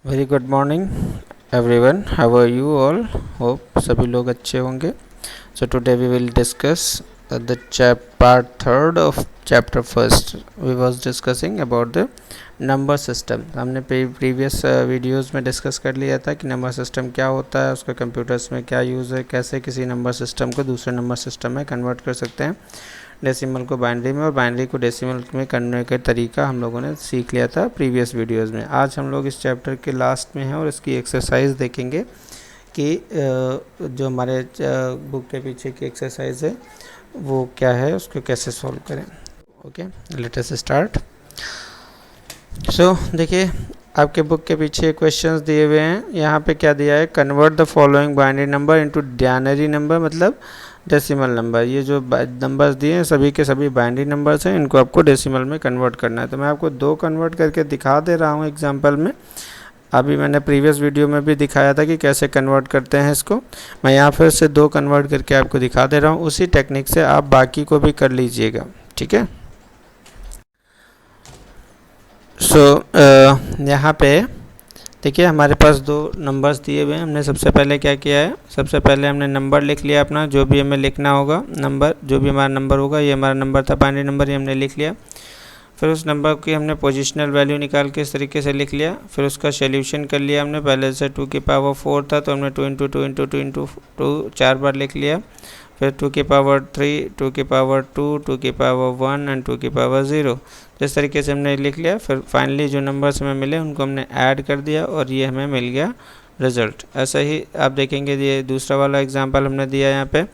Very good morning everyone, how are you all? Hope सभी लोग अच्छे होंगे. So today we will discuss the part third of chapter first. We was discussing about the number system. हमने previous videos में discuss कर लिया था कि नंबर सिस्टम क्या होता है, उसका कंप्यूटर्स में क्या यूज़ है, कैसे किसी नंबर सिस्टम को दूसरे नंबर सिस्टम में कन्वर्ट कर सकते हैं, डेसिमल को बाइनरी में और बाइनरी को डेसिमल में करने का तरीका हम लोगों ने सीख लिया था प्रीवियस वीडियोस में. आज हम लोग इस चैप्टर के लास्ट में हैं और इसकी एक्सरसाइज देखेंगे कि जो हमारे बुक के पीछे की एक्सरसाइज है वो क्या है, उसको कैसे सॉल्व करें. Okay, let us start. So देखिए, आपके बुक के पीछे क्वेश्चंस दिए हुए हैं. यहाँ पे क्या दिया है, convert the following binary number into denary number, मतलब डेसिमल नंबर. ये जो नंबर्स दिए हैं सभी के सभी बाइनरी नंबर्स हैं, इनको आपको डेसिमल में कन्वर्ट करना है. तो मैं आपको दो कन्वर्ट करके दिखा दे रहा हूँ एग्जांपल में. अभी मैंने प्रीवियस वीडियो में भी दिखाया था कि कैसे कन्वर्ट करते हैं इसको. मैं यहाँ फिर से दो कन्वर्ट करके आपको दिखा दे रहा हूँ. उसी टेक्निक से आप बाकी को भी कर लीजिएगा, ठीक है. सो यहाँ पे देखिए, हमारे पास दो नंबर्स दिए हुए हैं. हमने सबसे पहले क्या किया है, सबसे पहले हमने नंबर लिख लिया अपना, जो भी हमें लिखना होगा नंबर, जो भी हमारा नंबर होगा. ये हमारा नंबर था, बाइनरी नंबर, ये हमने लिख लिया. फिर उस नंबर की हमने पोजिशनल वैल्यू निकाल के इस तरीके से लिख लिया. फिर उसका सोल्यूशन कर लिया हमने. पहले से 2 की पावर 4 था तो हमने 2 इंटू 2 इंटू 2 इंटू 2 4 बार लिख लिया. फिर 2 की पावर 3, 2 की पावर 2, 2 की पावर 1 एंड 2 की पावर 0. इस तरीके से हमने लिख लिया. फिर फाइनली जो नंबर्स हमें मिले उनको हमने ऐड कर दिया और ये हमें मिल गया रिजल्ट. ऐसा ही आप देखेंगे, ये दूसरा वाला एग्जांपल हमने दिया यहाँ पे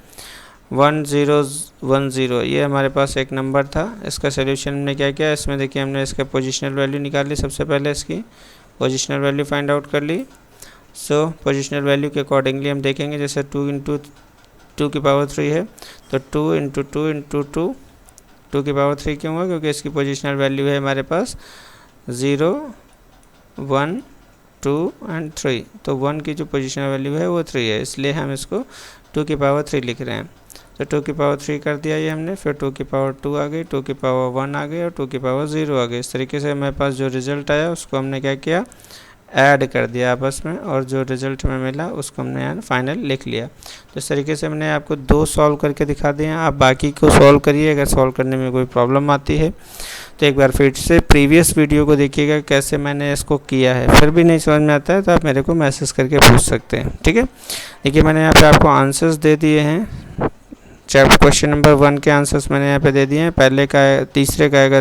1010. ये हमारे पास एक नंबर था. इसका सोल्यूशन हमने क्या किया, इसमें देखिए हमने इसका पोजिशनल वैल्यू निकाल ली. सबसे पहले इसकी पोजिशनल वैल्यू फाइंड आउट कर ली. सो पोजिशनल वैल्यू के अकॉर्डिंगली हम देखेंगे, जैसे 2 इंटू 2 की पावर 3 है तो 2 इंटू 2 इंटू 2, 2 की पावर 3 क्यों हुआ, क्योंकि इसकी पोजिशनल वैल्यू है हमारे पास 0, 1, 2 एंड 3. तो 1 की जो पोजिशनल वैल्यू है वो 3 है, इसलिए हम इसको 2 की पावर 3 लिख रहे हैं. तो 2 की पावर 3 कर दिया ये हमने. फिर 2 की पावर 2 आ गई, 2 की पावर 1 आ गई और 2 की पावर 0 आ गई. इस तरीके से हमारे पास जो रिज़ल्ट आया उसको हमने क्या किया, ऐड कर दिया आपस में, और जो रिज़ल्ट हमें मिला उसको हमने यहाँ फाइनल लिख लिया. तो इस तरीके से हमने आपको दो सॉल्व करके दिखा दिए हैं. आप बाकी को सॉल्व करिए. अगर सॉल्व करने में कोई प्रॉब्लम आती है तो एक बार फिर से प्रीवियस वीडियो को देखिएगा कैसे मैंने इसको किया है. फिर भी नहीं समझ में आता है तो आप मेरे को मैसेज करके पूछ सकते हैं, ठीक है. देखिए, मैंने यहाँ पे आपको आंसर्स दे दिए हैं. चैप्टर क्वेश्चन नंबर 1 के आंसर्स मैंने यहाँ पे दे दिए हैं. पहले का तीसरे का आएगा,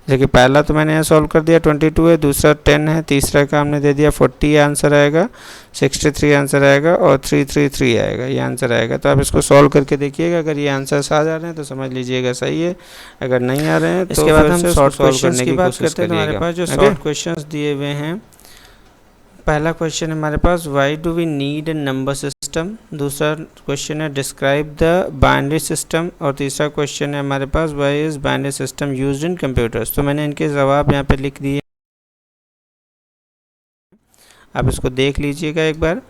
देखिए पहला तो मैंने यहाँ सॉल्व कर दिया 22 है, दूसरा 10 है, तीसरा का हमने दे दिया 40 आंसर आएगा, 63 आंसर आएगा और 333 आएगा, ये आंसर आएगा. तो आप इसको सॉल्व करके देखिएगा. अगर ये आंसर्स आ जा रहे हैं तो समझ लीजिएगा सही है. अगर नहीं आ रहे हैं तो इसके बाद हम शॉर्ट क्वेश्चन की बात करते हैं. तो हमारे पास जो शॉर्ट क्वेश्चन दिए हुए हैं, पहला क्वेश्चन हमारे पास why do we need a number system. दूसरा क्वेश्चन है डिस्क्राइब द बाइनरी सिस्टम. और तीसरा क्वेश्चन है हमारे पास why is binary system used in computers. तो मैंने इनके जवाब यहाँ पे लिख दिए, आप इसको देख लीजिएगा एक बार.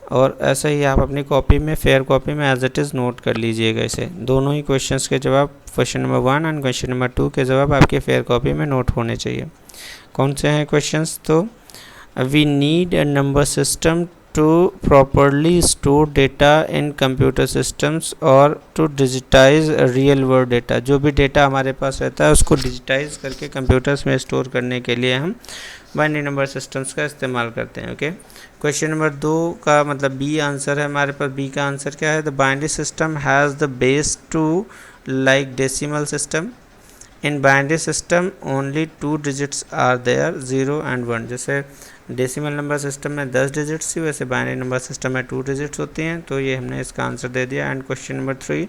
और ऐसा ही आप अपनी कॉपी में, फेयर कॉपी में एज इट इज़ नोट कर लीजिएगा इसे. दोनों ही क्वेश्चंस के जवाब, question number 1 and question number 2 के जवाब आपके फेयर कॉपी में नोट होने चाहिए. कौन से हैं क्वेश्चंस, तो we need a number system to properly store data in computer systems or to digitize real world data. जो भी डेटा हमारे पास रहता है उसको डिजिटाइज करके कंप्यूटर्स में स्टोर करने के लिए हम बाइनरी नंबर सिस्टम्स का इस्तेमाल करते हैं. ओके, क्वेश्चन नंबर 2 का मतलब बी आंसर है हमारे पास. बी का आंसर क्या है, the binary system has the base two like decimal system. In binary system only 2 digits are there, 0 and 1. जैसे डेसिमल नंबर सिस्टम में 10 डिजिट्स थी, वैसे बाइनरी नंबर सिस्टम में 2 डिजिट्स होती हैं. तो ये हमने इसका आंसर दे दिया. एंड क्वेश्चन नंबर 3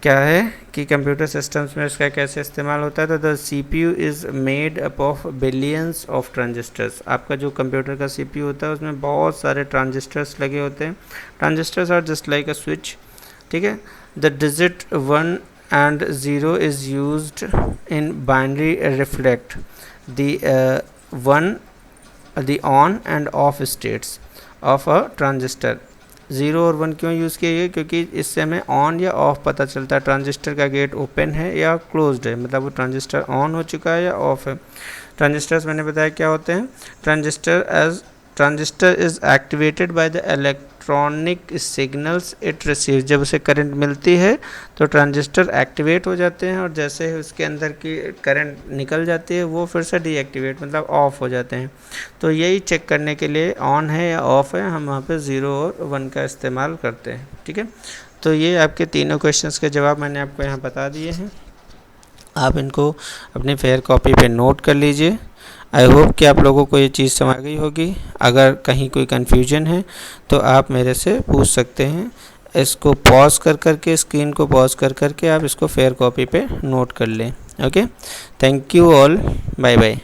क्या है कि कंप्यूटर सिस्टम्स में इसका कैसे इस्तेमाल होता है. तो the CPU is made up of billions of transistors. आपका जो कंप्यूटर का CPU होता है उसमें बहुत सारे ट्रांजिस्टर्स लगे होते हैं. Transistors are just like a switch, ठीक है. The digit 1 and 0 is used in binary reflect the on and off states of a transistor. 0 और 1 क्यों यूज़ किया गया, क्योंकि इससे हमें ऑन या ऑफ पता चलता है. ट्रांजिस्टर का गेट ओपन है या क्लोज्ड है, मतलब वो ट्रांजिस्टर ऑन हो चुका है या ऑफ है. ट्रांजिस्टर्स मैंने बताया क्या होते हैं। Transistor is activated by the electronic signals it receive. जब उसे करंट मिलती है तो ट्रांजिस्टर एक्टिवेट हो जाते हैं, और जैसे ही उसके अंदर की करंट निकल जाती है वो फिर से डीएक्टिवेट मतलब ऑफ हो जाते हैं। तो यही चेक करने के लिए ऑन है या ऑफ है हम वहाँ पे 0 और 1 का इस्तेमाल करते हैं। ठीक है, तो ये आपके तीनों क्वेश्चंस के जवाब मैंने आपको यहाँ बता दिए हैं। आप इनको अपनी फेयर कॉपी पे नोट कर लीजिए। आई होप कि आप लोगों को ये चीज़ समझ गई होगी। अगर कहीं कोई कन्फ्यूजन है तो आप मेरे से पूछ सकते हैं। इसको पॉज कर करके, स्क्रीन को पॉज कर करके आप इसको फेयर कॉपी पे नोट कर लें। Okay, thank you all, bye bye.